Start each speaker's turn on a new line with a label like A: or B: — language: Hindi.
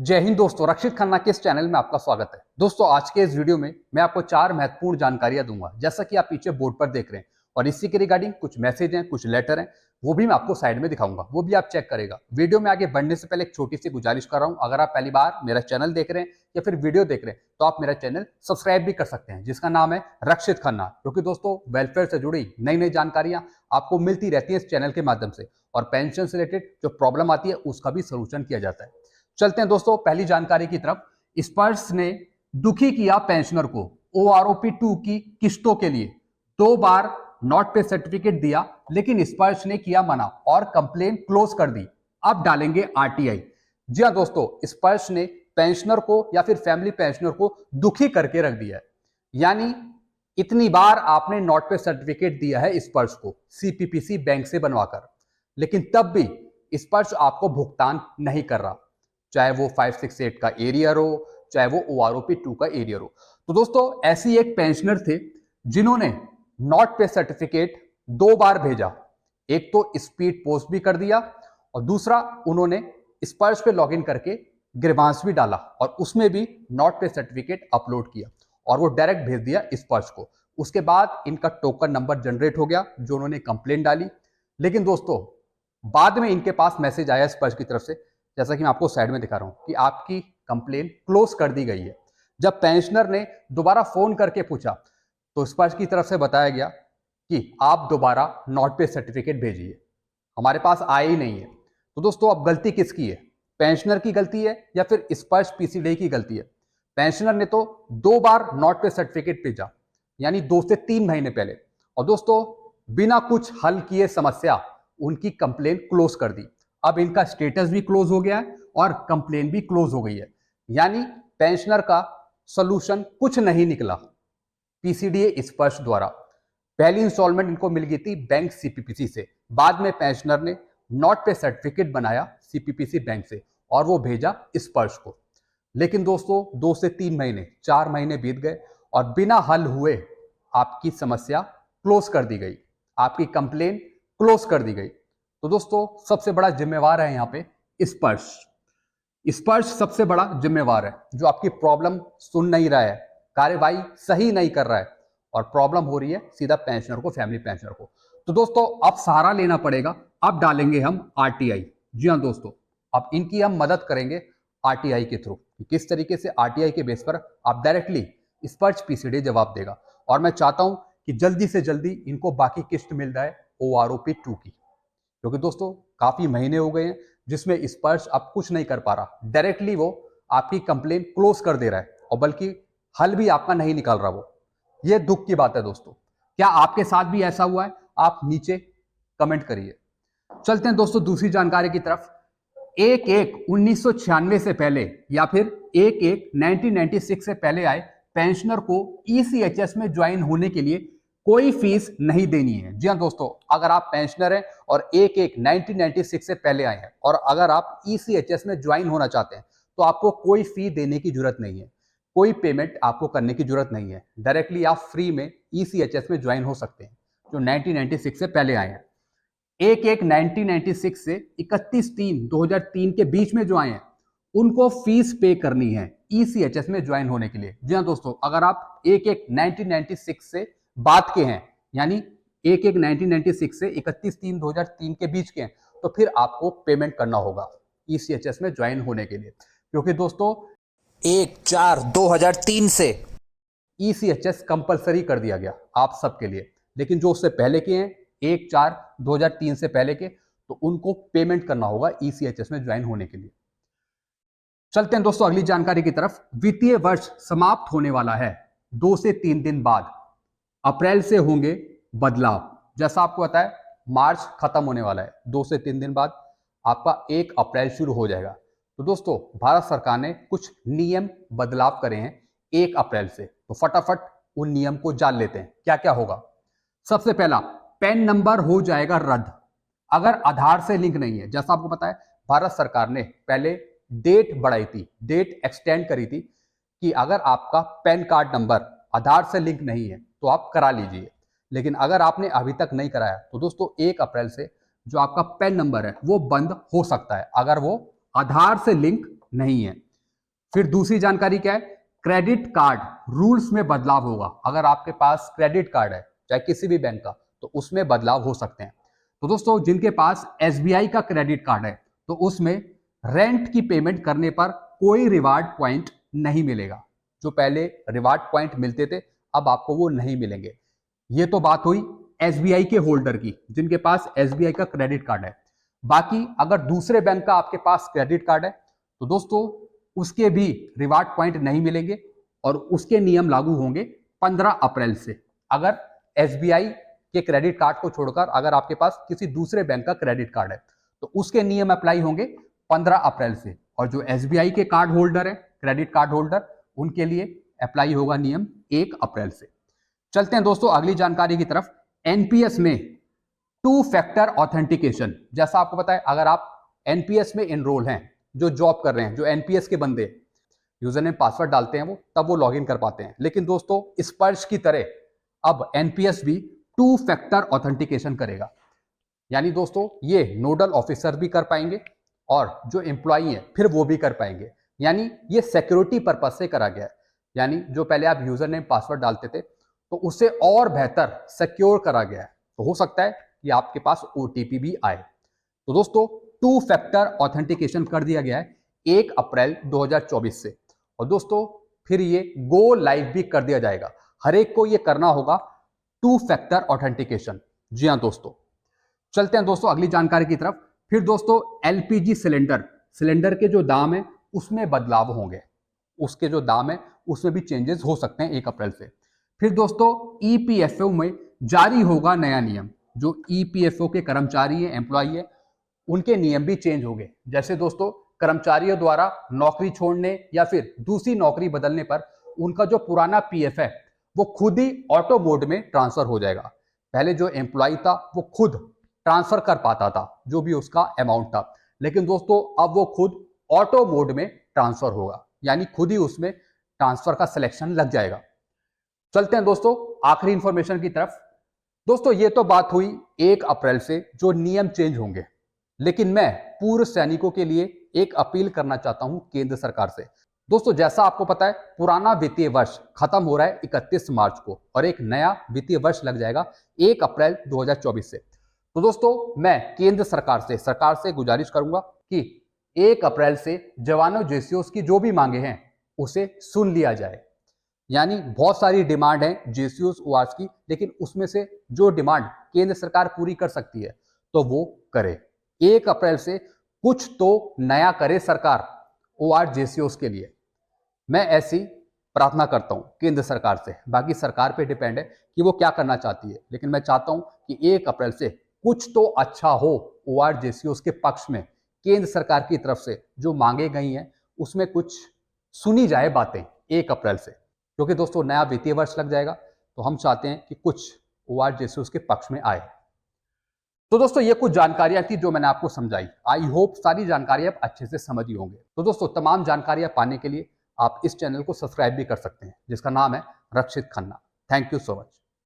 A: जय हिंद दोस्तों, रक्षित खन्ना के इस चैनल में आपका स्वागत है। दोस्तों, आज के इस वीडियो में मैं आपको 4 महत्वपूर्ण जानकारियां दूंगा, जैसा कि आप पीछे बोर्ड पर देख रहे हैं। और इसी के रिगार्डिंग कुछ मैसेज हैं, कुछ लेटर हैं, वो भी मैं आपको साइड में दिखाऊंगा, वो भी आप चेक करेगा। वीडियो में आगे बढ़ने से पहले एक छोटी सी गुजारिश कर रहा हूं, अगर आप पहली बार मेरा चैनल देख रहे हैं या फिर वीडियो देख रहे हैं तो आप मेरा चैनल सब्सक्राइब भी कर सकते हैं, जिसका नाम है रक्षित खन्ना। क्योंकि दोस्तों, वेलफेयर से जुड़ी नई नई जानकारियां आपको मिलती रहती है इस चैनल के माध्यम से, और पेंशन से रिलेटेड जो प्रॉब्लम आती है उसका भी सोल्यूशन किया जाता है। चलते हैं दोस्तों पहली जानकारी की तरफ। स्पर्श ने दुखी किया पेंशनर को। OROP 2 की किस्तों के लिए 2 बार नॉट पे सर्टिफिकेट दिया, लेकिन स्पर्श ने किया मना और कंप्लेन क्लोज कर दी। अब डालेंगे RTI। जी हाँ दोस्तों, स्पर्श ने पेंशनर को या फिर फैमिली पेंशनर को दुखी करके रख दिया है। यानी इतनी बार आपने नॉट पे सर्टिफिकेट दिया है स्पर्श को CPPC बैंक से बनवाकर, लेकिन तब भी स्पर्श आपको भुगतान नहीं कर रहा, चाहे वो 568 का एरियर हो, चाहे वो OROP 2 का एरियर हो। तो दोस्तों, ऐसी एक पेंशनर थे जिन्होंने नॉट पे सर्टिफिकेट 2 बार भेजा। एक तो स्पीड पोस्ट भी कर दिया और दूसरा उन्होंने स्पर्श पे लॉगिन करके ग्रीवांस भी डाला और उसमें भी नॉट पे सर्टिफिकेट अपलोड किया और वो डायरेक्ट भेज दिया स्पर्श को। उसके बाद इनका टोकन नंबर जनरेट हो गया जो उन्होंने कंप्लेंट डाली। लेकिन दोस्तों, बाद में इनके पास मैसेज आया स्पर्श की तरफ से, जैसा कि मैं आपको साइड में दिखा रहा हूं, कि आपकी कंप्लेन क्लोज कर दी गई है। जब पेंशनर ने दोबारा फोन करके पूछा तो स्पर्श की तरफ से बताया गया कि आप दोबारा नॉट पे सर्टिफिकेट भेजिए, हमारे पास आए ही नहीं है। तो दोस्तों, अब गलती किसकी है? पेंशनर की गलती है या फिर स्पर्श PCD की गलती है? पेंशनर ने तो 2 बार नॉट पे सर्टिफिकेट भेजा, यानी 2 से 3 महीने पहले, और दोस्तों बिना कुछ हल किए समस्या उनकी कंप्लेन क्लोज कर दी। अब इनका स्टेटस भी क्लोज हो गया है और कंप्लेन भी क्लोज हो गई है, यानी पेंशनर का सोल्यूशन कुछ नहीं निकला PCDA स्पर्श द्वारा। पहली इंस्टॉलमेंट इनको मिल गई थी बैंक CPPC से, बाद में पेंशनर ने नॉट पे सर्टिफिकेट बनाया CPPC बैंक से और वो भेजा स्पर्श को। लेकिन दोस्तों, 2 से 3 महीने, 4 महीने बीत गए और बिना हल हुए आपकी समस्या क्लोज कर दी गई, आपकी कंप्लेन क्लोज कर दी गई। तो दोस्तों, सबसे बड़ा जिम्मेवार है यहाँ पे स्पर्श। स्पर्श सबसे बड़ा जिम्मेवार है, जो आपकी प्रॉब्लम सुन नहीं रहा है, कार्यवाही सही नहीं कर रहा है और प्रॉब्लम हो रही है सीधा पेंशनर को, फैमिली पेंशनर को। तो दोस्तों, अब सहारा लेना पड़ेगा। अब डालेंगे हम RTI। जी हाँ दोस्तों, अब इनकी हम मदद करेंगे RTI के थ्रू। किस तरीके से RTI के बेस पर आप डायरेक्टली स्पर्श PCD जवाब देगा। और मैं चाहता हूं कि जल्दी से जल्दी इनको बाकी किस्त मिल जाए OROP 2 की, क्योंकि दोस्तों काफी महीने हो गए हैं जिसमें स्पर्श अब कुछ नहीं कर पा रहा। डायरेक्टली वो आपकी कंप्लेन क्लोज कर दे रहा है और बल्कि हल भी आपका नहीं निकाल रहा वो। ये दुख की बात है दोस्तों। क्या आपके साथ भी ऐसा हुआ है? आप नीचे कमेंट करिए। चलते हैं दोस्तों दूसरी जानकारी की तरफ। 1/1/1996 से पहले या फिर 1/1/1996 से पहले आए पेंशनर को ECHS में ज्वाइन होने के लिए कोई फीस नहीं देनी है। जी हाँ दोस्तों, अगर आप पेंशनर हैं और 1/1/1996 से पहले आए हैं और अगर आप ECHS में ज्वाइन होना चाहते हैं तो आपको कोई फी देने की जरूरत नहीं है, कोई पेमेंट आपको करने की जरूरत नहीं है। डायरेक्टली आप फ्री में ECHS में ज्वाइन हो सकते हैं जो 1996 से पहले आए हैं। 1/1/1996 से 31/3/2003 के बीच में जो आए हैं उनको फीस पे करनी है ECHS में ज्वाइन होने के लिए। जी हाँ दोस्तों, अगर आप 1/1/1996 से बाद के हैं, यानी 1/1/1996 से 31/3/2003 के बीच के हैं, तो फिर आपको पेमेंट करना होगा ECHS में ज्वाइन होने के लिए। क्योंकि दोस्तों 1/4/2003 से ECHS कंपलसरी कर दिया गया आप सबके लिए, लेकिन जो उससे पहले के हैं 1/4/2003 से पहले के, तो उनको पेमेंट करना होगा ECHS में ज्वाइन होने के लिए। चलते हैं दोस्तों अगली जानकारी की तरफ। वित्तीय वर्ष समाप्त होने वाला है 2 से 3 दिन बाद, अप्रैल से होंगे बदलाव। जैसा आपको पता है, मार्च खत्म होने वाला है, 2 से 3 दिन बाद आपका 1 अप्रैल शुरू हो जाएगा। तो दोस्तों, भारत सरकार ने कुछ नियम बदलाव करे हैं 1 अप्रैल से, तो फटाफट उन नियम को जान लेते हैं क्या क्या होगा। सबसे पहला, पैन नंबर हो जाएगा रद्द अगर आधार से लिंक नहीं है। जैसा आपको पता है, भारत सरकार ने पहले डेट बढ़ाई थी, डेट एक्सटेंड करी थी कि अगर आपका पैन कार्ड नंबर आधार से लिंक नहीं है तो आप करा लीजिए। लेकिन अगर आपने अभी तक नहीं कराया तो दोस्तों 1 अप्रैल से जो आपका पैन नंबर है वो बंद हो सकता है अगर वो आधार से लिंक नहीं है। फिर दूसरी जानकारी क्या है, क्रेडिट कार्ड रूल्स में बदलाव होगा। अगर आपके पास क्रेडिट कार्ड है चाहे किसी भी बैंक का, तो उसमें बदलाव हो सकते हैं। तो दोस्तों जिनके पास एसबीआई का क्रेडिट कार्ड है तो उसमें रेंट की पेमेंट करने पर कोई रिवार्ड पॉइंट नहीं मिलेगा। जो पहले रिवार्ड पॉइंट मिलते थे अब आपको वो नहीं मिलेंगे। ये तो बात हुई एसबीआई के होल्डर की, जिनके पास एसबीआई का क्रेडिट कार्ड है। बाकी अगर दूसरे बैंक का आपके पास क्रेडिट कार्ड है तो दोस्तों उसके भी रिवार्ड पॉइंट नहीं मिलेंगे और उसके नियम लागू होंगे 15 अप्रैल से। अगर एसबीआई के क्रेडिट कार्ड को छोड़कर अगर आपके पास किसी दूसरे बैंक का क्रेडिट कार्ड है तो उसके नियम अप्लाई होंगे 15 अप्रैल से। और जो एसबीआई के कार्ड होल्डर है, क्रेडिट कार्ड होल्डर, उनके लिए अप्लाई होगा नियम 1 अप्रैल से। चलते हैं दोस्तों अगली जानकारी की तरफ। एनपीएस में 2 फैक्टर ऑथेंटिकेशन, जैसा आपको पता है अगर आप एनपीएस में एनरोल हैं, जो जॉब कर रहे हैं, जो एनपीएस के बंदे यूजर नेम पासवर्ड डालते हैं वो तब वो लॉगिन कर पाते हैं। लेकिन दोस्तों स्पर्श की तरह अब एनपीएस भी 2 फैक्टर ऑथेंटिकेशन करेगा। यानी दोस्तों ये नोडल ऑफिसर भी कर पाएंगे और जो एम्प्लॉई हैं फिर वो भी कर पाएंगे। यानी ये सिक्योरिटी पर्पज से करा गया है। यानी जो पहले आप यूजर नेम पासवर्ड डालते थे तो उससे और बेहतर सिक्योर करा गया है। तो हो सकता है कि आपके पास ओटीपी भी आए। तो दोस्तों 2 फैक्टर ऑथेंटिकेशन कर दिया गया है 1 अप्रैल 2024 से। और दोस्तों फिर ये गो लाइव भी कर दिया जाएगा। हर एक को ये करना होगा 2 फैक्टर ऑथेंटिकेशन। जी हाँ दोस्तों, चलते हैं दोस्तों अगली जानकारी की तरफ। फिर दोस्तों एलपीजी सिलेंडर के जो दाम है उसमें बदलाव होंगे। उसके जो दाम है उसमें भी चेंजेस हो सकते हैं 1 अप्रैल से। फिर दोस्तों ईपीएफओ में जारी होगा नया नियम। जो ईपीएफओ के कर्मचारी है, एम्प्लॉई है, उनके नियम भी चेंज होंगे। जैसे दोस्तों कर्मचारियों द्वारा नौकरी छोड़ने या फिर दूसरी नौकरी बदलने पर उनका जो पुराना पीएफ है वो खुद ही ऑटो मोड में ट्रांसफर हो जाएगा। पहले जो एम्प्लॉय था वो खुद ट्रांसफर कर पाता था जो भी उसका अमाउंट था, लेकिन दोस्तों अब वो खुद ऑटो मोड में ट्रांसफर होगा। यानी खुद ही उसमें ट्रांसफर का सिलेक्शन लग जाएगा। चलते हैं दोस्तों आखिरी इंफॉर्मेशन की तरफ। दोस्तों ये तो बात हुई 1 अप्रैल से जो नियम चेंज होंगे, लेकिन मैं पूर्व सैनिकों के लिए एक अपील करना चाहता हूं केंद्र सरकार से। दोस्तों जैसा आपको पता है पुराना वित्तीय वर्ष खत्म हो रहा है 31 मार्च को और एक नया वित्तीय वर्ष लग जाएगा 1 अप्रैल 2024 से। तो दोस्तों मैं केंद्र सरकार से गुजारिश करूंगा कि 1 अप्रैल से जवानों जेसीओस की जो भी मांगे हैं उसे सुन लिया जाए। यानी बहुत सारी डिमांड है जेसीओस ओआरएस की, लेकिन उसमें से जो डिमांड केंद्र सरकार पूरी कर सकती है तो वो करे। 1 अप्रैल से कुछ तो नया करे सरकार ओआरएस जेसीओस के लिए। मैं ऐसी प्रार्थना करता हूं केंद्र सरकार से। बाकी सरकार पे डिपेंड है कि वो क्या करना चाहती है, लेकिन मैं चाहता हूं कि 1 अप्रैल से कुछ तो अच्छा हो ओआरएस जेसीओस के पक्ष में। केंद्र सरकार की तरफ से जो मांगे गई हैं उसमें कुछ सुनी जाए बातें 1 अप्रैल से, क्योंकि दोस्तों नया वित्तीय वर्ष लग जाएगा तो हम चाहते हैं कि कुछ ओआरएस जेसीओस के पक्ष में आए। तो दोस्तों ये कुछ जानकारियां थी जो मैंने आपको समझाई। आई होप सारी जानकारी आप अच्छे से समझ ही होंगे। तो दोस्तों तमाम जानकारियां पाने के लिए आप इस चैनल को सब्सक्राइब भी कर सकते हैं जिसका नाम है Rakshit Khanna. Thank you so much.